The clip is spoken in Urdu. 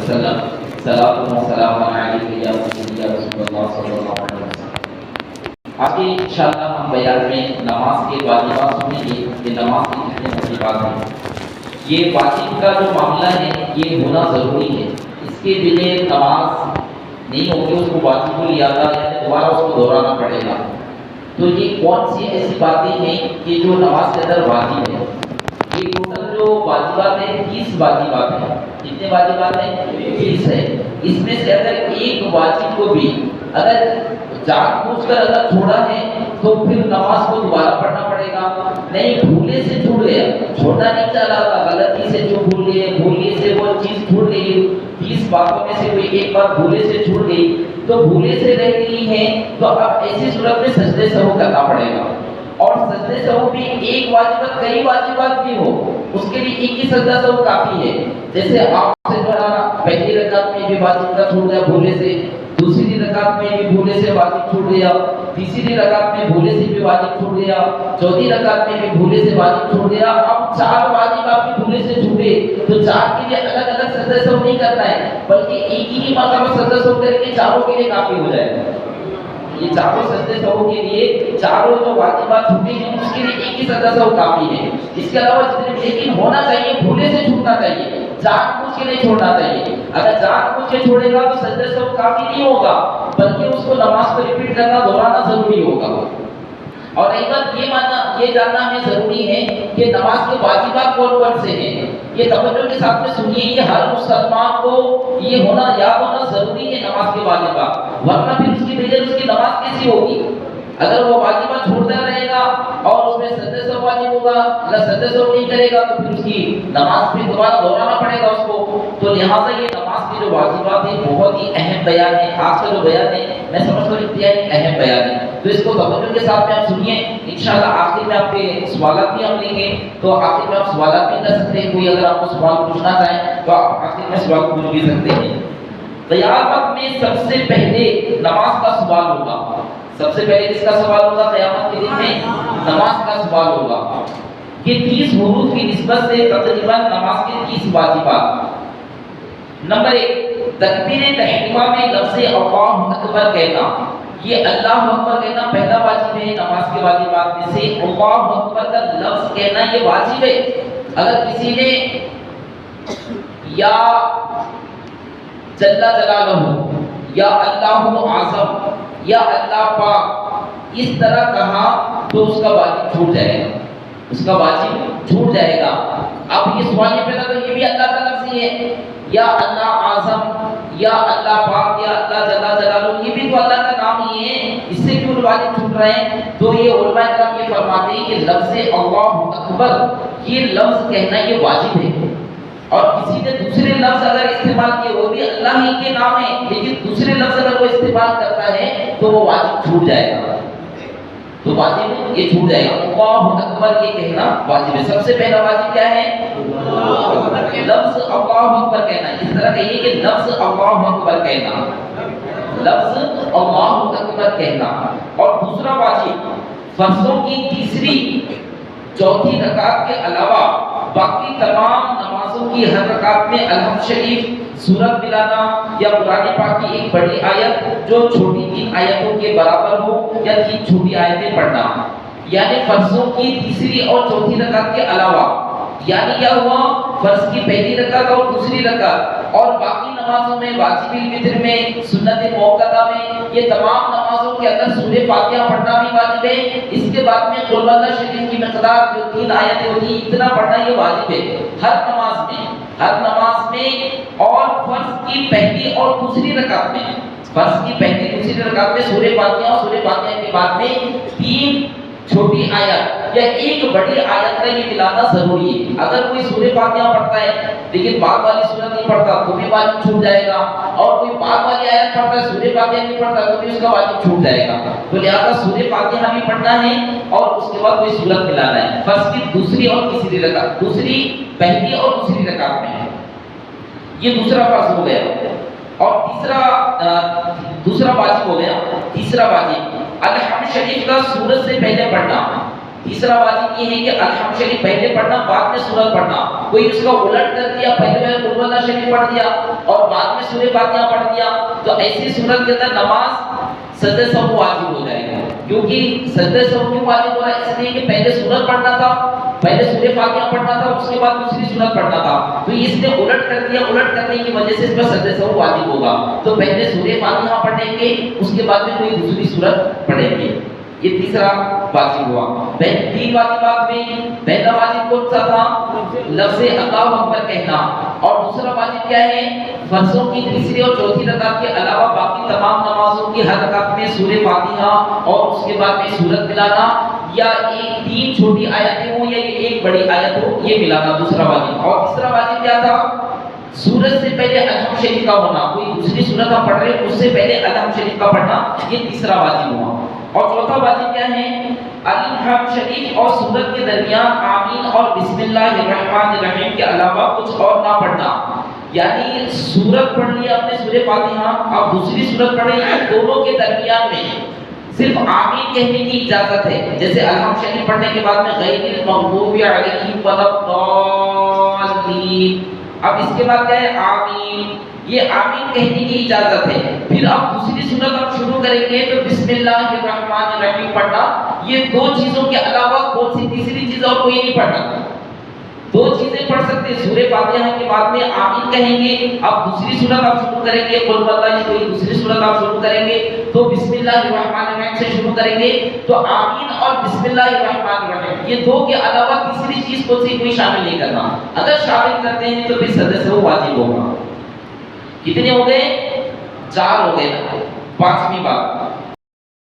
وسلم صلاۃ و سلام علیہ یا سیدی یا رسول اللہ صلی اللہ علیہ وسلم۔ آگے انشاءاللہ ہم بیان میں نماز کے واجبات سنیں گے کہ نماز کی کتنے واجبات ہیں۔ یہ واجب کا جو معاملہ ہے یہ ہونا ضروری ہے، اس کے بغیر نماز نہیں ہوگی، اس کو واجب الادا یعنی دوبارہ اس کو دہرانا پڑے گا۔ تو یہ کون سی ایسی باتیں ہیں کہ جو نماز کے اندر واجب ہے؟ یہ ٹوٹل جو واجبات ہیں 30 واجبات ہیں۔ کتنے واجبات ہیں؟ 30 ہے۔ اس میں سے اگر ایک واجب کو بھی اگر جان بوجھ کر اگر چھوڑا ہے تو پھر نماز کو دوبارہ پڑھنا پڑے گا۔ نہیں بھولے سے چھوڑ گیا، چھوڑنا نہیں چاہ رہا تھا، غلطی سے جو بھولے سے وہ چیز چھوٹ گئی، 30 باتوں میں سے کوئی ایک بات بھولے سے چھوٹ گئی تو بھولے سے رہ گئی ہے، تو اب ایسی صورت میں سجدے سہو کرنا پڑے گا۔ اور سجدے سہو بھی ایک واجبات کئی واجبات بھی ہو، اس کے لیے ایک ہی سجدہ سہو کافی ہے۔ جیسے آپ سے پڑھانا پہلی رکعت میں بھی واجب کا چھوٹ گیا بھولے سے، دوسری رکعت میں بھی بھولے سے واجب چھوٹ گیا، تیسری رکعت میں بھولے سے بھی واجب چھوٹ گیا، چوتھی رکعت میں بھی بھولے سے واجب چھوٹ گیا۔ اب 4 واجب آپ کے بھولے سے چھوٹے تو 4 کے لیے الگ الگ سجدہ سہو نہیں کرنا ہے، بلکہ ایک ہی مرتبہ سجدہ سہو کر کے چاروں کے لیے کافی ہو جائے گا۔ یہ چاروں سجدے سہو کے لیے چاروں جو واجبات چھوٹے ہیں اس کے لیے ایک ہی سجدہ سہو کافی ہے۔ اس کے علاوہ جتنے لیکن ہونا چاہیے بھولے سے چھوٹنا چاہیے، جان بوجھ کے نہیں چھوڑنا چاہیے۔ اگر جان بوجھ کے چھوڑے گا تو سجدہ سہو کافی نہیں ہوگا، بلکہ اس کو نماز کو ریپیٹ کرنا دہرانا ضروری ہوگا۔ اور ایک بات یہ جاننا ہمیں ضروری ہے کہ نماز کے واجبات کون کون سے ہیں۔ یہ توجہ کے ساتھ میں سنیے، یہ ہر مسلمان کو یہ ہونا یاد ہونا ضروری ہے نماز کے واجبات، ورنہ پھر اس کی بغیر اس کی نماز کیسی ہوگی؟ اگر وہ واجبات چھوڑتا رہے گا اور اس میں سجدہ سہو واجب ہوگا، اگر سجدہ سہو نہیں کرے گا تو پھر اس کی نماز پھر دوبارہ دہرانا پڑے گا اس کو۔ تو لہٰذا یہ نماز کے جو واجبات ہیں بہت ہی اہم بیان ہے۔ آج کا جو بیان ہے میں سمجھتا ہوں انتہائی اہم بیان ہے، تو اس کو توجہ کے ساتھ میں آپ سنیے۔ انشاءاللہ آخر میں آپ کے سوالات بھی ہم لیں گے، تو آخر میں آپ سوالات بھی کر سکتے ہیں، کوئی اگر آپ کو سوال پوچھنا چاہیں تو آپ آخر میں سوال پوچھ بھی سکتے ہیں۔ قیامت میں سب سے پہلے نماز کا سوال ہوگا، سب سے پہلے کس کا سوال ہوگا؟ قیامت کے دن میں نماز کا سوال ہوگا کہ 30 حروف کی نسبت سے تقریباً نماز کے 30 واجبات۔ نمبر 1، تکبیر تحریمہ میں لفظ اللہ اکبر کہنا، یہ اللہ اکبر کہنا پہلا واجب ہے نماز کے واجبات میں سے۔ اللہ اکبر کا لفظ کہنا یہ واجب ہے۔ اگر کسی نے یا جل جلالہ یا اللہ اعظم یا اللہ پاک اس طرح کہا تو اس کا واجب چھوٹ جائے گا، اس کا واجب چھوٹ جائے گا۔ اب یہ سوال یہ پیدا تو یہ بھی اللہ کا لفظ ہی ہے، یا اللہ اعظم یا اللہ پاک یا اللہ جل جلالہ، یہ بھی تو اللہ کا نام ہی ہے، اس سے کیوں واجب چھوٹ رہے ہیں؟ تو یہ علماء کرام یہ فرماتے ہیں کہ لفظ اللہ اکبر یہ لفظ کہنا یہ واجب ہے، اور کسی نے دوسرے لفظ اگر استعمال کیے وہ بھی اللہ ہی کے نام ہے، لیکن دوسرے لفظ اگر وہ استعمال کرتا ہے تو وہ واجب چھوٹ جائے گا، تو واجب یہ چھوٹ جائے گا۔ اللہ اکبر یہ کہنا واجب ہے۔ سب سے پہلا واجب کیا ہے؟ لفظ اللہ اکبر کہنا۔ اس طرح کہیے کہ لفظ اللہ اکبر کہنا، لفظ اللہ اکبر کہنا۔ اور دوسرا واجب فرضوں کی تیسری چوتھی رکعت کے علاوہ باقی تمام نمازوں کی ہر رکعت میں الحمد شریف سورت ملانا یا قرآن پاک کی ایک بڑی آیت جو چھوٹی 3 آیتوں کے برابر ہو یا 3 چھوٹی آیتیں پڑھنا، یعنی فرضوں کی تیسری اور چوتھی رکعت کے علاوہ۔ یعنی کیا ہوا؟ فرض کی پہلی رکعت اور دوسری رکعت اور باقی نمازوں میں واجب الوتر میں سنت موقدہ میں یہ تمام نمازوں کے اندر سورہ فاتحہ پڑھنا بھی واجب ہے۔ اس کے بعد میں قل اللہ شریف کی مقدار جو 3 آیتیں ہوتی ہیں اتنا پڑھنا یہ واجب ہے ہر نماز میں اور فرض کی پہلی اور دوسری رکعت میں، فرض کی پہلی دوسری رکعت میں سورہ فاتحہ اور سورہ فاتحہ کے بعد میں 3 چھوٹی آیت یا ایک بڑی آیت کا یہ ملانا ضروری ہے۔ اگر کوئی سورہ فاتحہ پڑھتا ہے لیکن بعد والی سورت نہیں پڑھتا تو بھی واجب چھوٹ جائے گا، اور کوئی بعد والی آیت پڑھتا ہے سورہ فاتحہ نہیں پڑھتا تو بھی اس کا واجب چھوٹ جائے گا۔ تو لہذا سورہ فاتحہ بھی پڑھنا ہے اور اس کے بعد کوئی سورت ملانا ہے فرض کی دوسری اور تیسری رکعت، دوسری پہلی اور دوسری رکعت میں۔ یہ دوسرا فرض ہو گیا۔ اور دوسرا واجب ہو گیا، تیسرا واجب الحمد شریف کا سورت سے پہلے پڑھنا۔ تیسرا واجب یہ ہے کہ الحمد شریف پہلے پڑھنا بعد میں سورت پڑھنا. کوئی اس کا الٹ کر دیا، پہلے قل هو اللہ شریف پڑھ دیا اور بعد میں سورہ فاتحہ پڑھ دیا، تو ایسی صورت کے اندر نماز سجدہ سہو واجب ہو جائے گا. کیونکہ سجدہ سہو کیوں واجب ہو رہا ہے؟ اس لیے کہ پہلے سورت پڑھنا تھا، پہلے سورہ فاتحہ پڑھنا تھا، اس کے بعد دوسری سورت پڑھنا تھا، تو اس نے الٹ کر دیا. الٹ کرنے کی وجہ سے اس پر سجدہ سہو واجب ہوگا. تو پہلے سورہ فاتحہ پڑھیں گے، اس کے بعد میں کوئی دوسری سورت پڑھیں گے. یہ تیسرا واجب ہوا. تین واجبات میں پہلا واجب کون سا تھا؟ لفظ اللہ اکبر کہنا. اور دوسرا واجب کیا ہے؟ فرضوں کی تیسری اور چوتھی رکعت کے علاوہ باقی تمام نمازوں کی ہر رکعت میں سورہ فاتحہ اور اس کے بعد میں سورت ملانا، یا ایک تین چھوٹی آیتیں ہوں یا ایک بڑی آیت ہو، یہ ملانا دوسرا واجب. اور تیسرا واجب کیا تھا؟ سورت سے پہلے الحمد شریف کا ہونا. کوئی دوسری سورت آپ پڑھ رہے ہیں اس سے پہلے الحمد شریف کا پڑھنا، یہ تیسرا واجب ہوا. اور چوتھا واجب کیا ہے؟ الحمد شریف اور سورت کے درمیان آمین اور بسم اللہ الرحمن الرحیم کے علاوہ کچھ اور نہ پڑھنا. یعنی سورت پڑھ لیا اپنے سورہ فاتحہ، اب دوسری سورت پڑھ رہے ہیں، دونوں کے درمیان میں صرف آمین کہنے کی اجازت ہے. جیسے الحمد شریف پڑھنے کے بعد میں غیر المغضوب علیہم ولا الضالین، اب اس کے بعد کیا ہے؟ آمین. یہ آمین کہنے کی اجازت ہے. پھر آپ دوسری سورت آپ شروع کریں گے تو بسم اللہ الرحمن الرحیم پڑھنا. یہ دو چیزوں کے علاوہ کون سی تیسری چیز اور کوئی نہیں پڑھنا. دو چیزیں پڑھ سکتے ہیں. سورہ فاتحہ کے بعد میں آمین کہیں گے، اب دوسری سورت آپ شروع کریں گے قل هو اللہ، کوئی دوسری سورت آپ شروع کریں گے تو بسم اللہ الرحمن الرحیم سے شروع کریں گے. تو آمین اور بسم اللہ الرحمن الرحیم یہ دو کے علاوہ تیسری چیز کون سی کوئی شامل نہیں کرنا. اگر شامل کرتے ہیں تو پھر سجدہ سہو واجب ہوگا. کتنے ہو گئے؟ 4 ہو گئے نا. 5ویں بات